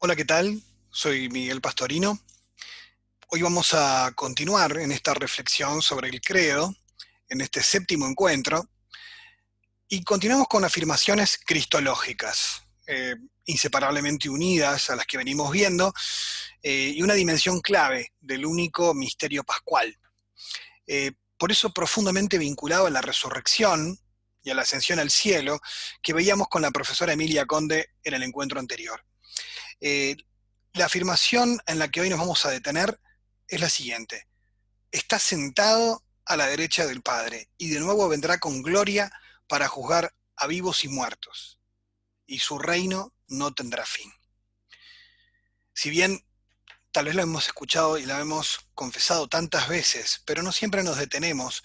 Hola, ¿qué tal? Soy Miguel Pastorino. Hoy vamos a continuar en esta reflexión sobre el credo, en este séptimo encuentro, y continuamos con afirmaciones cristológicas, inseparablemente unidas a las que venimos viendo, y una dimensión clave del único misterio pascual. Por eso profundamente vinculado a la resurrección y a la ascensión al cielo que veíamos con la profesora Emilia Conde en el encuentro anterior. Eh, la afirmación en la que hoy nos vamos a detener es la siguiente: está sentado a la derecha del Padre, y de nuevo vendrá con gloria para juzgar a vivos y muertos, y su reino no tendrá fin. Si bien tal vez lo hemos escuchado y lo hemos confesado tantas veces, pero no siempre nos detenemos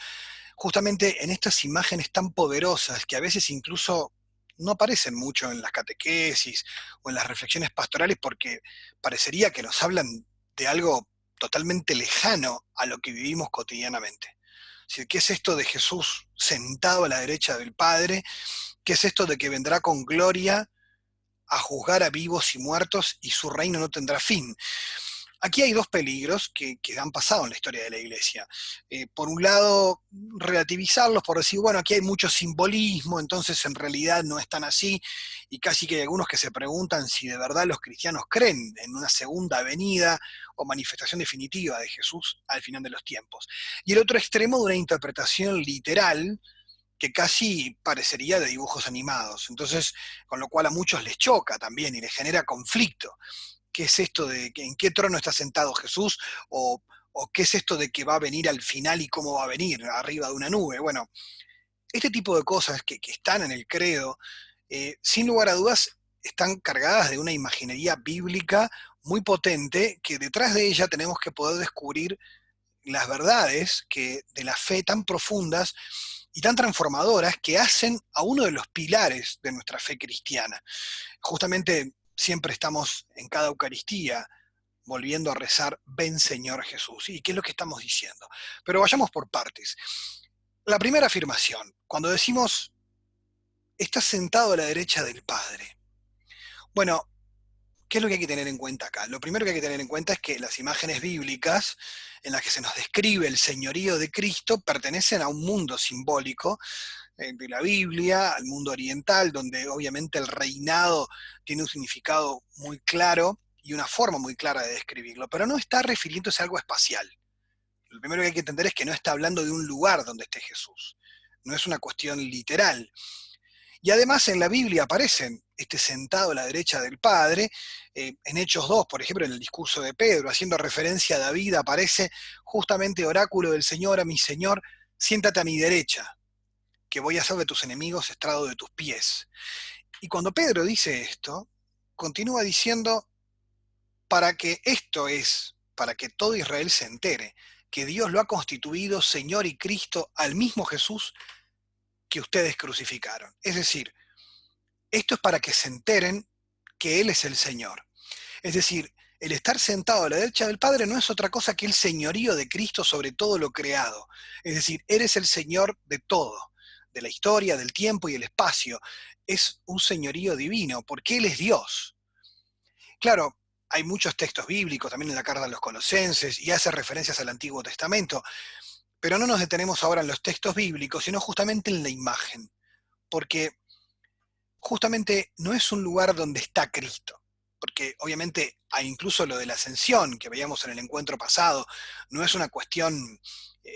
justamente en estas imágenes tan poderosas que a veces incluso no aparecen mucho en las catequesis o en las reflexiones pastorales, porque parecería que nos hablan de algo totalmente lejano a lo que vivimos cotidianamente. Es decir, ¿qué es esto de Jesús sentado a la derecha del Padre? ¿Qué es esto de que vendrá con gloria a juzgar a vivos y muertos y su reino no tendrá fin? Aquí hay dos peligros que han pasado en la historia de la Iglesia. Por un lado, relativizarlos por decir, bueno, aquí hay mucho simbolismo, entonces en realidad no es tan así, y casi que hay algunos que se preguntan si de verdad los cristianos creen en una segunda venida o manifestación definitiva de Jesús al final de los tiempos. Y el otro extremo de una interpretación literal que casi parecería de dibujos animados. Entonces, con lo cual a muchos les choca también y les genera conflicto. ¿Qué es esto de que en qué trono está sentado Jesús? O qué es esto de que va a venir al final y cómo va a venir, arriba de una nube. Bueno, este tipo de cosas que están en el credo, sin lugar a dudas, están cargadas de una imaginería bíblica muy potente, que detrás de ella tenemos que poder descubrir las verdades de la fe tan profundas y tan transformadoras que hacen a uno de los pilares de nuestra fe cristiana. Justamente siempre estamos en cada Eucaristía volviendo a rezar, ven Señor Jesús. ¿Y qué es lo que estamos diciendo? Pero vayamos por partes. La primera afirmación, cuando decimos, está sentado a la derecha del Padre. Bueno, ¿qué es lo que hay que tener en cuenta acá? Lo primero que hay que tener en cuenta es que las imágenes bíblicas en las que se nos describe el señorío de Cristo pertenecen a un mundo simbólico de la Biblia, al mundo oriental, donde obviamente el reinado tiene un significado muy claro y una forma muy clara de describirlo, pero no está refiriéndose a algo espacial. Lo primero que hay que entender es que no está hablando de un lugar donde esté Jesús, no es una cuestión literal. Y además en la Biblia aparecen sentado a la derecha del Padre, en Hechos 2, por ejemplo, en el discurso de Pedro, haciendo referencia a David, aparece justamente oráculo del Señor a mi Señor, siéntate a mi derecha, que voy a hacer de tus enemigos estrado de tus pies. Y cuando Pedro dice esto, continúa diciendo, para que todo Israel se entere, que Dios lo ha constituido Señor y Cristo al mismo Jesús que ustedes crucificaron. Es decir, esto es para que se enteren que Él es el Señor. Es decir, el estar sentado a la derecha del Padre no es otra cosa que el señorío de Cristo sobre todo lo creado. Es decir, Él es el Señor de todo, de la historia, del tiempo y el espacio. Es un señorío divino, porque Él es Dios. Claro, hay muchos textos bíblicos, también en la carta de los Colosenses, y hace referencias al Antiguo Testamento, pero no nos detenemos ahora en los textos bíblicos, sino justamente en la imagen, porque justamente no es un lugar donde está Cristo, porque obviamente hay incluso lo de la ascensión que veíamos en el encuentro pasado, no es una cuestión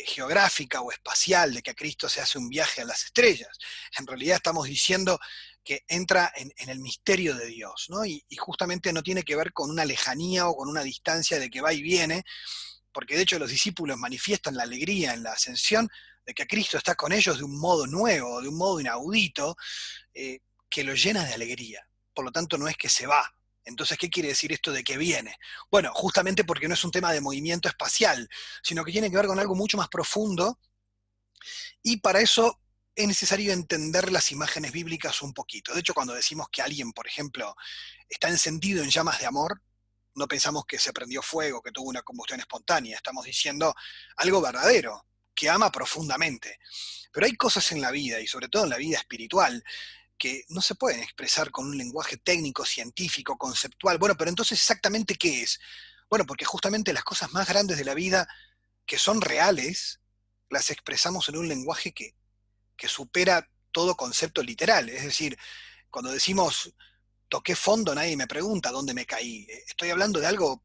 geográfica o espacial de que a Cristo se hace un viaje a las estrellas. En realidad estamos diciendo que entra en el misterio de Dios, ¿no? Y justamente no tiene que ver con una lejanía o con una distancia de que va y viene, porque de hecho los discípulos manifiestan la alegría en la ascensión de que Cristo está con ellos de un modo nuevo, de un modo inaudito, eh, que lo llena de alegría. Por lo tanto, no es que se va. Entonces, ¿qué quiere decir esto de que viene? Bueno, justamente porque no es un tema de movimiento espacial, sino que tiene que ver con algo mucho más profundo, y para eso es necesario entender las imágenes bíblicas un poquito. De hecho, cuando decimos que alguien, por ejemplo, está encendido en llamas de amor, no pensamos que se prendió fuego, que tuvo una combustión espontánea, estamos diciendo algo verdadero, que ama profundamente. Pero hay cosas en la vida, y sobre todo en la vida espiritual, que no se pueden expresar con un lenguaje técnico, científico, conceptual. Bueno, pero entonces exactamente ¿qué es? Bueno, porque justamente las cosas más grandes de la vida, que son reales, las expresamos en un lenguaje que supera todo concepto literal. Es decir, cuando decimos toqué fondo, nadie me pregunta dónde me caí. Estoy hablando de algo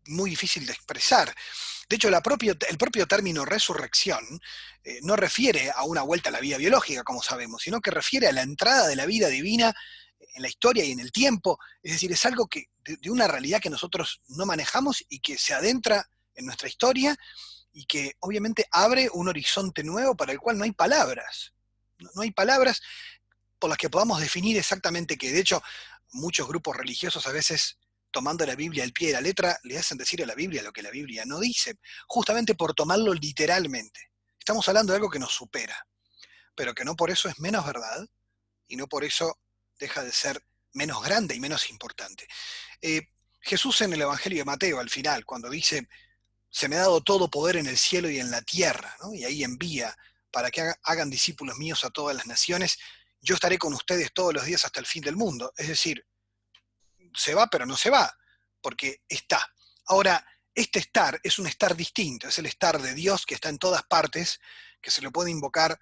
muy difícil de expresar. De hecho, el propio término resurrección no refiere a una vuelta a la vida biológica, como sabemos, sino que refiere a la entrada de la vida divina en la historia y en el tiempo. Es decir, es algo de una realidad que nosotros no manejamos y que se adentra en nuestra historia y que obviamente abre un horizonte nuevo para el cual no hay palabras. No hay palabras por las que podamos definir exactamente qué. De hecho, muchos grupos religiosos a veces, tomando la Biblia al pie de la letra, le hacen decir a la Biblia lo que la Biblia no dice, justamente por tomarlo literalmente. Estamos hablando de algo que nos supera, pero que no por eso es menos verdad y no por eso deja de ser menos grande y menos importante. Eh, Jesús en el Evangelio de Mateo, al final, cuando dice, se me ha dado todo poder en el cielo y en la tierra, ¿no? Y ahí envía para que hagan discípulos míos a todas las naciones, yo estaré con ustedes todos los días hasta el fin del mundo. Es decir, se va, pero no se va, porque está. Ahora, este estar es un estar distinto, es el estar de Dios que está en todas partes, que se lo puede invocar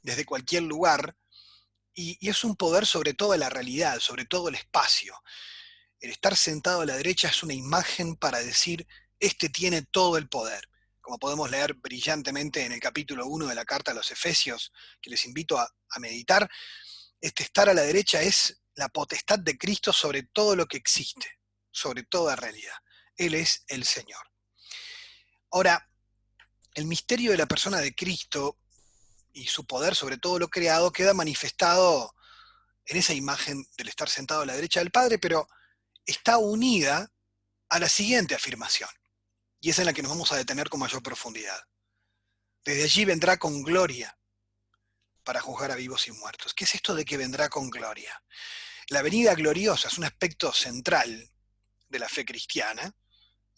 desde cualquier lugar, y es un poder sobre toda la realidad, sobre todo el espacio. El estar sentado a la derecha es una imagen para decir, este tiene todo el poder. Como podemos leer brillantemente en el capítulo 1 de la carta a los Efesios, que les invito a meditar, este estar a la derecha es la potestad de Cristo sobre todo lo que existe, sobre toda realidad. Él es el Señor. Ahora, el misterio de la persona de Cristo y su poder sobre todo lo creado queda manifestado en esa imagen del estar sentado a la derecha del Padre, pero está unida a la siguiente afirmación, y es en la que nos vamos a detener con mayor profundidad. Desde allí vendrá con gloria para juzgar a vivos y muertos. ¿Qué es esto de que vendrá con gloria? La venida gloriosa es un aspecto central de la fe cristiana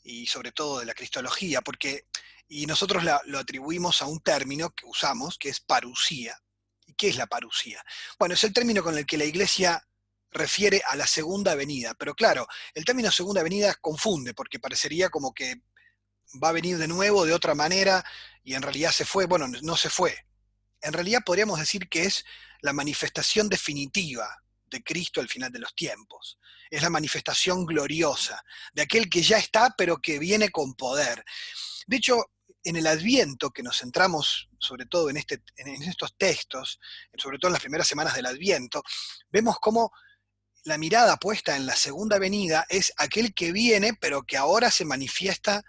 y sobre todo de la cristología, y nosotros lo atribuimos a un término que usamos, que es parusía. ¿Y qué es la parusía? Bueno, es el término con el que la Iglesia refiere a la segunda venida, pero claro, el término segunda venida confunde, porque parecería como que va a venir de nuevo de otra manera y en realidad se fue. Bueno, no se fue. En realidad podríamos decir que es la manifestación definitiva de Cristo al final de los tiempos. Es la manifestación gloriosa de aquel que ya está, pero que viene con poder. De hecho, en el Adviento, que nos centramos sobre todo en estos textos, sobre todo en las primeras semanas del Adviento, vemos cómo la mirada puesta en la segunda venida es aquel que viene, pero que ahora se manifiesta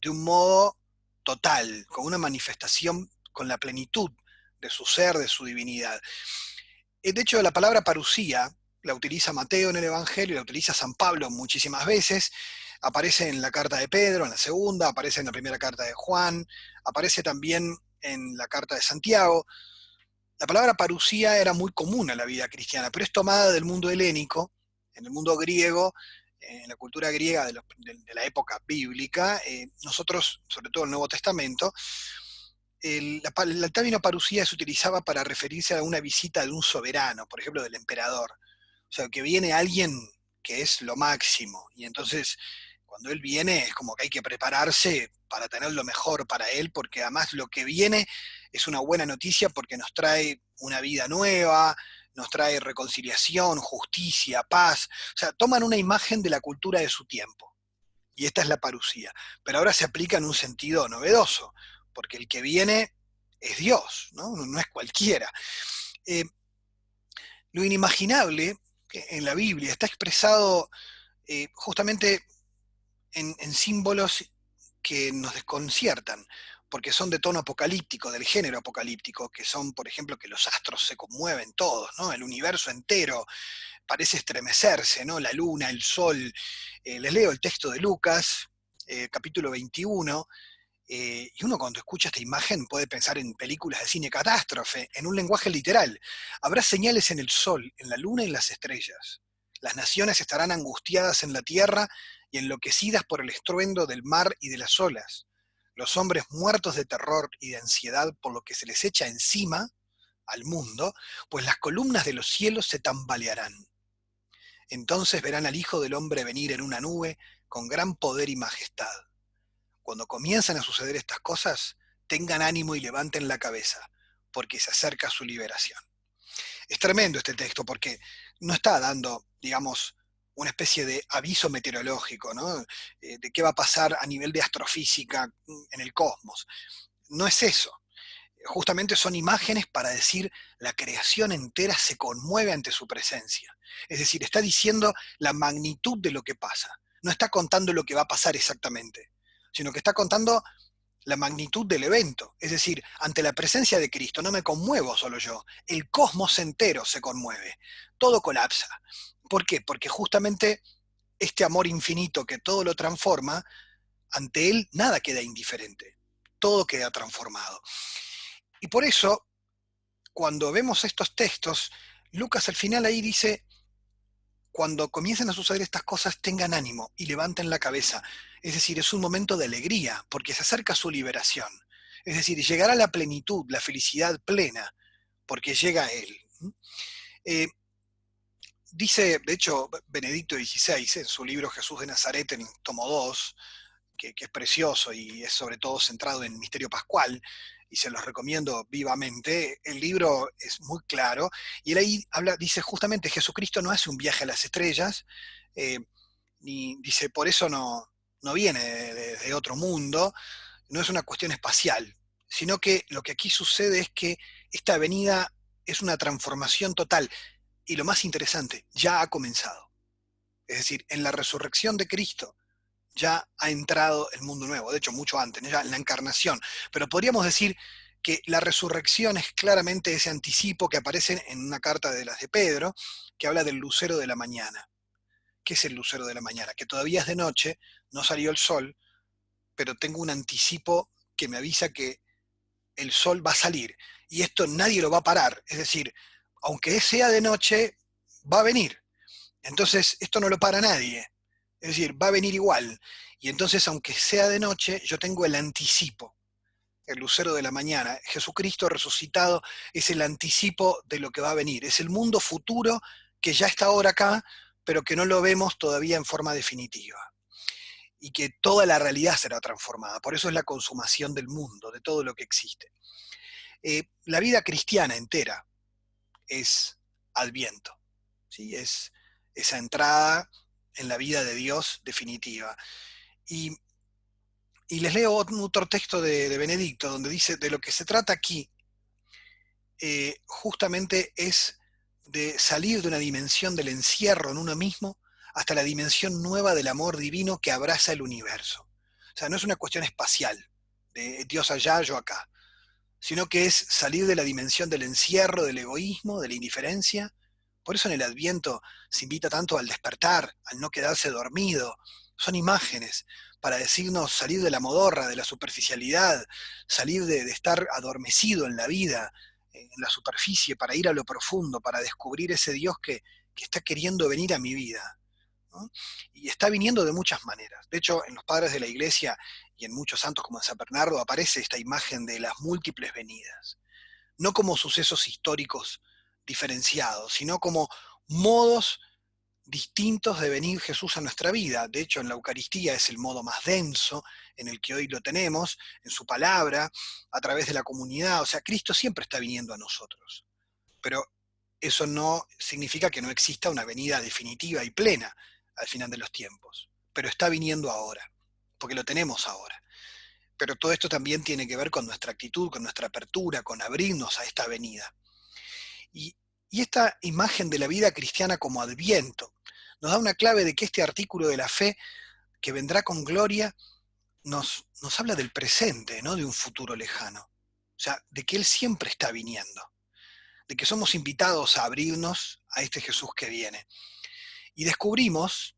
de un modo total, con una manifestación con la plenitud de su ser, de su divinidad. De hecho, la palabra parusía la utiliza Mateo en el Evangelio, la utiliza San Pablo muchísimas veces, aparece en la carta de Pedro, en la segunda, aparece en la primera carta de Juan, aparece también en la carta de Santiago. La palabra parusía era muy común en la vida cristiana, pero es tomada del mundo helénico, en el mundo griego, en la cultura griega de la época bíblica. Nosotros, sobre todo el Nuevo Testamento, el término parusía se utilizaba para referirse a una visita de un soberano, por ejemplo, del emperador. O sea, que viene alguien que es lo máximo, y entonces cuando él viene es como que hay que prepararse para tener lo mejor para él, porque además lo que viene es una buena noticia porque nos trae una vida nueva, nos trae reconciliación, justicia, paz. O sea, toman una imagen de la cultura de su tiempo. Y esta es la parusía. Pero ahora se aplica en un sentido novedoso, porque el que viene es Dios, ¿no? No es cualquiera. Eh, lo inimaginable en la Biblia está expresado justamente en símbolos que nos desconciertan, porque son de tono apocalíptico, del género apocalíptico, que son, por ejemplo, que los astros se conmueven todos, ¿no? El universo entero parece estremecerse, ¿no? La luna, el sol. Les leo el texto de Lucas, capítulo 21, y uno cuando escucha esta imagen puede pensar en películas de cine catástrofe, en un lenguaje literal. Habrá señales en el sol, en la luna y en las estrellas. Las naciones estarán angustiadas en la tierra y enloquecidas por el estruendo del mar y de las olas. Los hombres muertos de terror y de ansiedad por lo que se les echa encima, al mundo, pues las columnas de los cielos se tambalearán. Entonces verán al Hijo del Hombre venir en una nube con gran poder y majestad. Cuando comiencen a suceder estas cosas, tengan ánimo y levanten la cabeza, porque se acerca su liberación. Es tremendo este texto porque no está dando, digamos, una especie de aviso meteorológico, ¿no? De qué va a pasar a nivel de astrofísica en el cosmos. No es eso. Justamente son imágenes para decir la creación entera se conmueve ante su presencia. Es decir, está diciendo la magnitud de lo que pasa. No está contando lo que va a pasar exactamente, sino que está contando la magnitud del evento. Es decir, ante la presencia de Cristo no me conmuevo solo yo, el cosmos entero se conmueve, todo colapsa. ¿Por qué? Porque justamente este amor infinito que todo lo transforma, ante él nada queda indiferente, todo queda transformado. Y por eso, cuando vemos estos textos, Lucas al final ahí dice, cuando comiencen a suceder estas cosas, tengan ánimo y levanten la cabeza. Es decir, es un momento de alegría, porque se acerca su liberación. Es decir, llegará la plenitud, la felicidad plena, porque llega Él. Eh, Dice, de hecho, Benedicto XVI, en su libro Jesús de Nazaret, en el tomo 2, que es precioso y es sobre todo centrado en el misterio pascual, y se los recomiendo vivamente. El libro es muy claro, y él ahí habla, dice justamente, Jesucristo no hace un viaje a las estrellas, eh, ni dice, por eso no viene de otro mundo, no es una cuestión espacial, sino que lo que aquí sucede es que esta venida es una transformación total, y lo más interesante, ya ha comenzado. Es decir, en la resurrección de Cristo, ya ha entrado el mundo nuevo, de hecho mucho antes, ¿no? Ya en la encarnación. Pero podríamos decir que la resurrección es claramente ese anticipo que aparece en una carta de las de Pedro, que habla del lucero de la mañana. ¿Qué es el lucero de la mañana? Que todavía es de noche, no salió el sol, pero tengo un anticipo que me avisa que el sol va a salir. Y esto nadie lo va a parar. Es decir, aunque sea de noche, va a venir. Entonces, esto no lo para nadie. Es decir, va a venir igual. Y entonces, aunque sea de noche, yo tengo el anticipo, el lucero de la mañana. Jesucristo resucitado es el anticipo de lo que va a venir. Es el mundo futuro que ya está ahora acá, pero que no lo vemos todavía en forma definitiva. Y que toda la realidad será transformada. Por eso es la consumación del mundo, de todo lo que existe. La vida cristiana entera es Adviento, ¿sí? Es esa entrada en la vida de Dios definitiva. Y, y les leo otro texto de Benedicto, donde dice, de lo que se trata aquí, justamente es de salir de una dimensión del encierro en uno mismo hasta la dimensión nueva del amor divino que abraza el universo. O sea, no es una cuestión espacial, de Dios allá, yo acá, sino que es salir de la dimensión del encierro, del egoísmo, de la indiferencia. Por eso en el Adviento se invita tanto al despertar, al no quedarse dormido. Son imágenes para decirnos salir de la modorra, de la superficialidad, salir de estar adormecido en la vida, en la superficie, para ir a lo profundo, para descubrir ese Dios que está queriendo venir a mi vida, ¿no? Y está viniendo de muchas maneras. De hecho, en los padres de la iglesia y en muchos santos como en San Bernardo aparece esta imagen de las múltiples venidas, no como sucesos históricos diferenciados, sino como modos distintos de venir Jesús a nuestra vida. De hecho, en la Eucaristía es el modo más denso en el que hoy lo tenemos, en su palabra, a través de la comunidad. O sea, Cristo siempre está viniendo a nosotros. Pero eso no significa que no exista una venida definitiva y plena al final de los tiempos. Pero está viniendo ahora, porque lo tenemos ahora. Pero todo esto también tiene que ver con nuestra actitud, con nuestra apertura, con abrirnos a esta venida. Y, y esta imagen de la vida cristiana como Adviento nos da una clave de que este artículo de la fe que vendrá con gloria nos habla del presente, no de un futuro lejano. O sea, de que Él siempre está viniendo, de que somos invitados a abrirnos a este Jesús que viene. Y descubrimos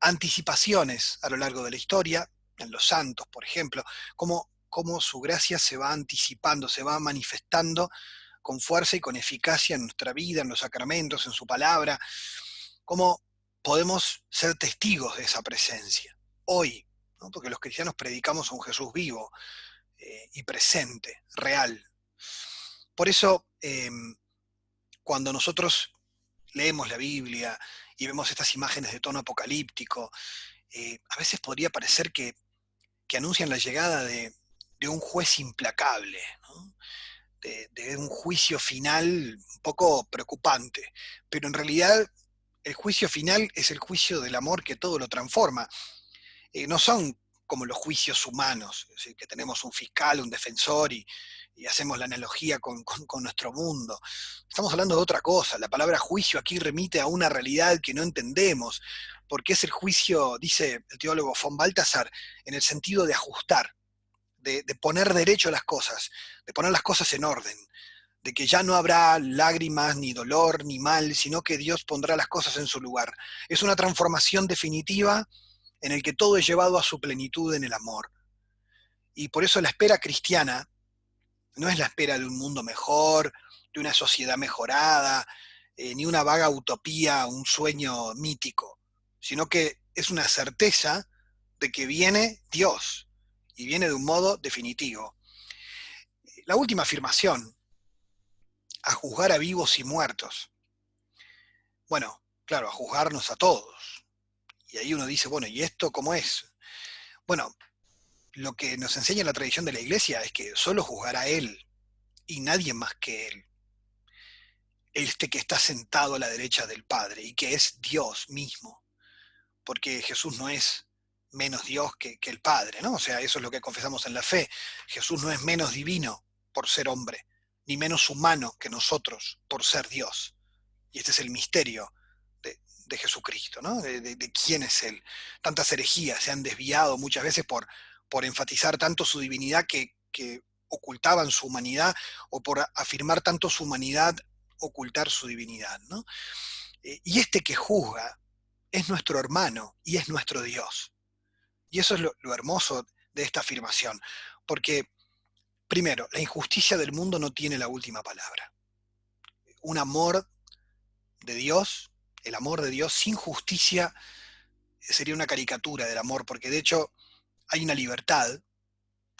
anticipaciones a lo largo de la historia, en los santos, por ejemplo, cómo su gracia se va anticipando, se va manifestando con fuerza y con eficacia en nuestra vida, en los sacramentos, en su palabra, cómo podemos ser testigos de esa presencia hoy, ¿no? Porque los cristianos predicamos a un Jesús vivo y presente, real. Por eso, cuando nosotros leemos la Biblia y vemos estas imágenes de tono apocalíptico, a veces podría parecer que anuncian la llegada de un juez implacable, ¿no? De un juicio final un poco preocupante, pero en realidad el juicio final es el juicio del amor que todo lo transforma. No son como los juicios humanos, es decir, que tenemos un fiscal, un defensor y hacemos la analogía con nuestro mundo. Estamos hablando de otra cosa. La palabra juicio aquí remite a una realidad que no entendemos, porque es el juicio, dice el teólogo von Balthasar, en el sentido de ajustar, de poner derecho a las cosas, de poner las cosas en orden, de que ya no habrá lágrimas, ni dolor, ni mal, sino que Dios pondrá las cosas en su lugar. Es una transformación definitiva en el que todo es llevado a su plenitud en el amor. Y por eso la espera cristiana no es la espera de un mundo mejor, de una sociedad mejorada, ni una vaga utopía, un sueño mítico, sino que es una certeza de que viene Dios y viene de un modo definitivo. La última afirmación, a juzgar a vivos y muertos. Bueno, claro, a juzgarnos a todos. Y ahí uno dice, bueno, ¿y esto cómo es? Bueno, lo que nos enseña la tradición de la iglesia es que solo juzgará a Él y nadie más que Él. Este que está sentado a la derecha del Padre y que es Dios mismo. Porque Jesús no es menos Dios que el Padre, ¿no? O sea, eso es lo que confesamos en la fe. Jesús no es menos divino por ser hombre, ni menos humano que nosotros por ser Dios. Y este es el misterio de Jesucristo, ¿no? De quién es Él. Tantas herejías se han desviado muchas veces por enfatizar tanto su divinidad que ocultaban su humanidad, o por afirmar tanto su humanidad, ocultar su divinidad, ¿no? Y este que juzga es nuestro hermano y es nuestro Dios. Y eso es lo hermoso de esta afirmación, porque, primero, la injusticia del mundo no tiene la última palabra. Un amor de Dios, el amor de Dios sin justicia sería una caricatura del amor, porque de hecho hay una libertad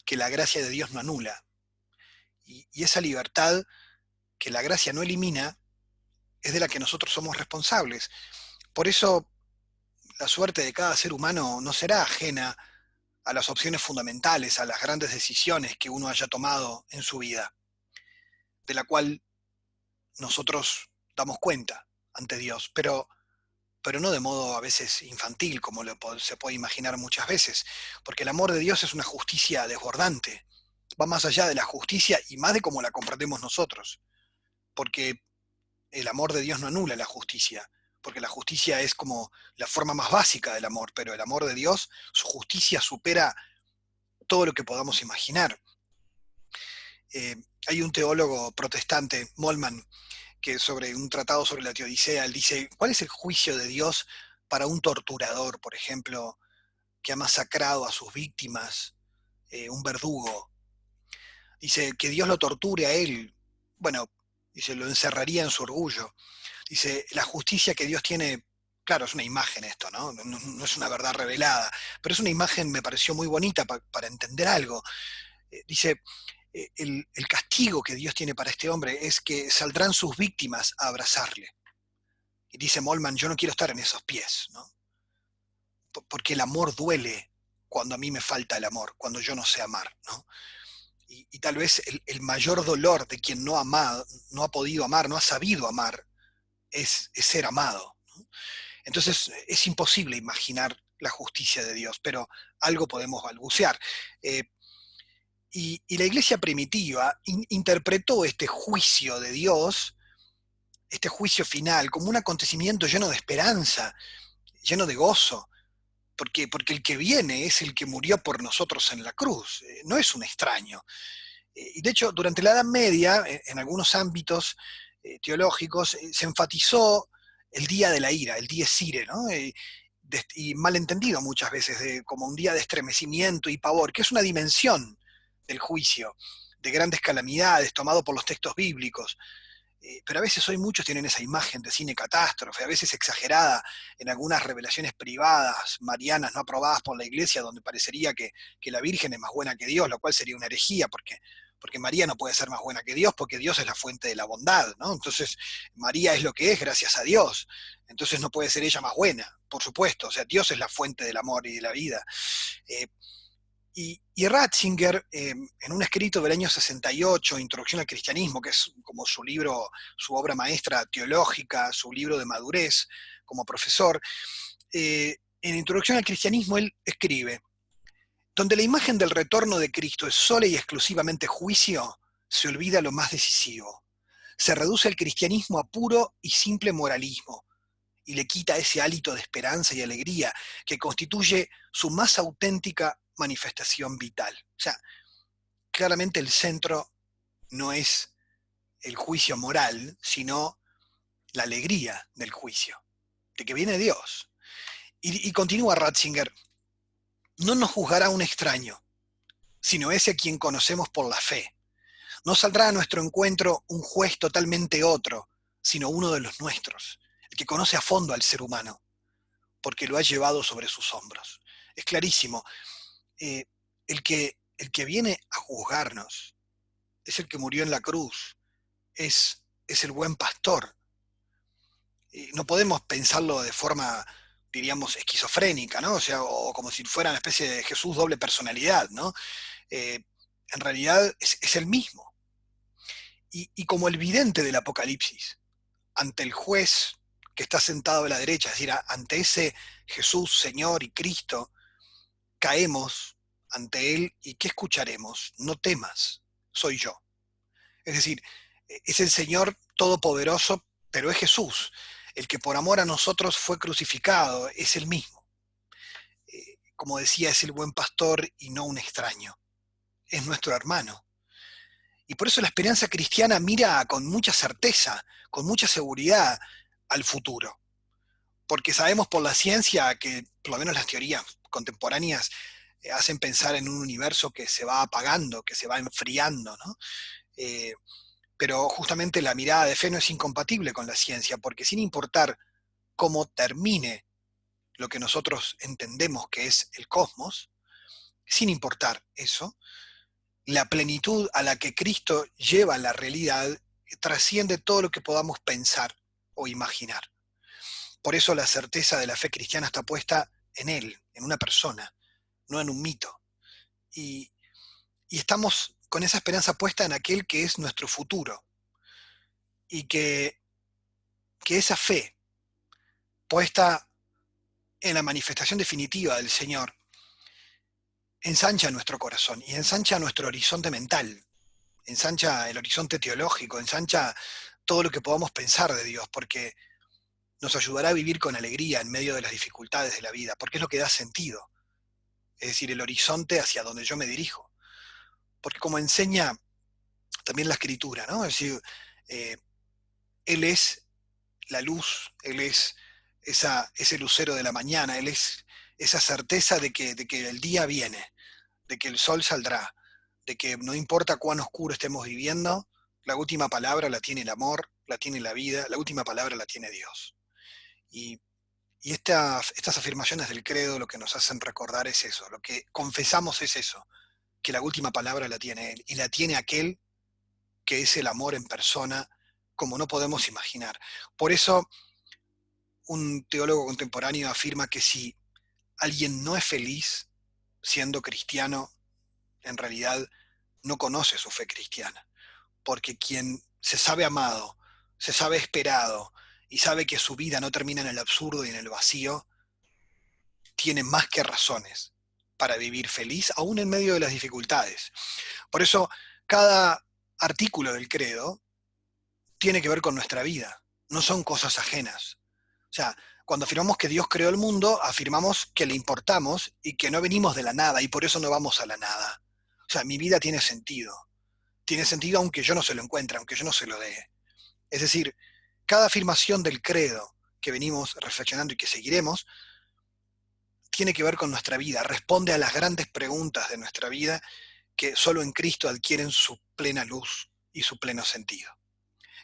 que la gracia de Dios no anula. Y esa libertad que la gracia no elimina es de la que nosotros somos responsables. Por eso la suerte de cada ser humano no será ajena a las opciones fundamentales, a las grandes decisiones que uno haya tomado en su vida, de la cual nosotros damos cuenta ante Dios, pero no de modo a veces infantil, como se puede imaginar muchas veces, porque el amor de Dios es una justicia desbordante, va más allá de la justicia y más de cómo la comprendemos nosotros, porque el amor de Dios no anula la justicia, porque la justicia es como la forma más básica del amor, pero el amor de Dios, su justicia supera todo lo que podamos imaginar. Eh, Hay un teólogo protestante, Molman, que sobre un tratado sobre la Teodicea, él dice, ¿cuál es el juicio de Dios para un torturador, por ejemplo, que ha masacrado a sus víctimas, un verdugo? Dice, que Dios lo torture a él. Bueno, dice, lo encerraría en su orgullo. Dice, la justicia que Dios tiene, claro, es una imagen esto, ¿no? No es una verdad revelada, pero es una imagen, me pareció muy bonita para entender algo. Dice, el castigo que Dios tiene para este hombre es que saldrán sus víctimas a abrazarle. Y dice Molman, yo no quiero estar en esos pies, ¿no? Porque el amor duele cuando a mí me falta el amor, cuando yo no sé amar, ¿no? Y tal vez el mayor dolor de quien no ha amado, no ha podido amar, no ha sabido amar, es ser amado, ¿no? Entonces es imposible imaginar la justicia de Dios, pero algo podemos balbucear. Eh, y la iglesia primitiva interpretó este juicio de Dios, este juicio final, como un acontecimiento lleno de esperanza, lleno de gozo, porque el que viene es el que murió por nosotros en la cruz, no es un extraño. Y de hecho, durante la Edad Media, en algunos ámbitos teológicos, se enfatizó el día de la ira, el dies irae, ¿no? Y malentendido muchas veces, como un día de estremecimiento y pavor, que es una dimensión del juicio, de grandes calamidades, tomado por los textos bíblicos. Pero a veces hoy muchos tienen esa imagen de cine catástrofe, a veces exagerada en algunas revelaciones privadas, marianas, no aprobadas por la iglesia, donde parecería que la Virgen es más buena que Dios, lo cual sería una herejía, porque María no puede ser más buena que Dios, porque Dios es la fuente de la bondad, ¿no? Entonces, María es lo que es gracias a Dios, entonces no puede ser ella más buena, por supuesto, o sea, Dios es la fuente del amor y de la vida. Eh, y Ratzinger, en un escrito del año 68, Introducción al Cristianismo, que es como su libro, su obra maestra teológica, su libro de madurez como profesor, en Introducción al Cristianismo él escribe: donde la imagen del retorno de Cristo es sola y exclusivamente juicio, se olvida lo más decisivo. Se reduce el cristianismo a puro y simple moralismo y le quita ese hálito de esperanza y alegría que constituye su más auténtica manifestación vital. O sea, claramente el centro no es el juicio moral, sino la alegría del juicio, de que viene Dios. Y continúa Ratzinger: no nos juzgará un extraño, sino ese a quien conocemos por la fe. No saldrá a nuestro encuentro un juez totalmente otro, sino uno de los nuestros, el que conoce a fondo al ser humano, porque lo ha llevado sobre sus hombros. Es clarísimo, eh, el que viene a juzgarnos es el que murió en la cruz, es el buen pastor. No podemos pensarlo de forma, diríamos, esquizofrénica, ¿no? O sea, o como si fuera una especie de Jesús doble personalidad, ¿no? En realidad es el mismo. Y como el vidente del Apocalipsis, ante el juez que está sentado a la derecha, es decir, ante ese Jesús, Señor y Cristo, caemos ante Él y ¿qué escucharemos? No temas, soy yo. Es decir, es el Señor Todopoderoso, pero es Jesús, el que por amor a nosotros fue crucificado, es el mismo. Como decía, es el buen pastor y no un extraño, es nuestro hermano. Y por eso la esperanza cristiana mira con mucha certeza, con mucha seguridad al futuro. Porque sabemos por la ciencia que, por lo menos las teorías contemporáneas, hacen pensar en un universo que se va apagando, que se va enfriando, ¿no? Eh, pero justamente la mirada de fe no es incompatible con la ciencia, porque sin importar cómo termine lo que nosotros entendemos que es el cosmos, sin importar eso, la plenitud a la que Cristo lleva la realidad trasciende todo lo que podamos pensar o imaginar. Por eso la certeza de la fe cristiana está puesta en Él, en una persona, no en un mito. Y, y estamos con esa esperanza puesta en aquel que es nuestro futuro. Y que esa fe puesta en la manifestación definitiva del Señor ensancha nuestro corazón y ensancha nuestro horizonte mental, ensancha el horizonte teológico, ensancha todo lo que podamos pensar de Dios, porque nos ayudará a vivir con alegría en medio de las dificultades de la vida, porque es lo que da sentido, es decir, el horizonte hacia donde yo me dirijo. Porque como enseña también la escritura, ¿no? Es decir, eh, Él es la luz, Él es ese lucero de la mañana, Él es esa certeza de que el día viene, de que el sol saldrá, de que no importa cuán oscuro estemos viviendo, la última palabra la tiene el amor, la tiene la vida, la última palabra la tiene Dios. Y, y estas afirmaciones del credo lo que nos hacen recordar es eso, lo que confesamos es eso, que la última palabra la tiene Él y la tiene aquel que es el amor en persona, como no podemos imaginar. Por eso un teólogo contemporáneo afirma que si alguien no es feliz siendo cristiano, en realidad no conoce su fe cristiana, porque quien se sabe amado, se sabe esperado y sabe que su vida no termina en el absurdo y en el vacío, tiene más que razones para vivir feliz, aún en medio de las dificultades. Por eso, cada artículo del credo tiene que ver con nuestra vida, no son cosas ajenas. O sea, cuando afirmamos que Dios creó el mundo, afirmamos que le importamos y que no venimos de la nada y por eso no vamos a la nada. O sea, mi vida tiene sentido aunque yo no se lo encuentre, aunque yo no se lo dé. Es decir, cada afirmación del credo que venimos reflexionando y que seguiremos, tiene que ver con nuestra vida, responde a las grandes preguntas de nuestra vida que solo en Cristo adquieren su plena luz y su pleno sentido.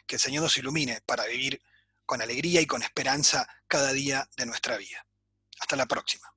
Que el Señor nos ilumine para vivir con alegría y con esperanza cada día de nuestra vida. Hasta la próxima.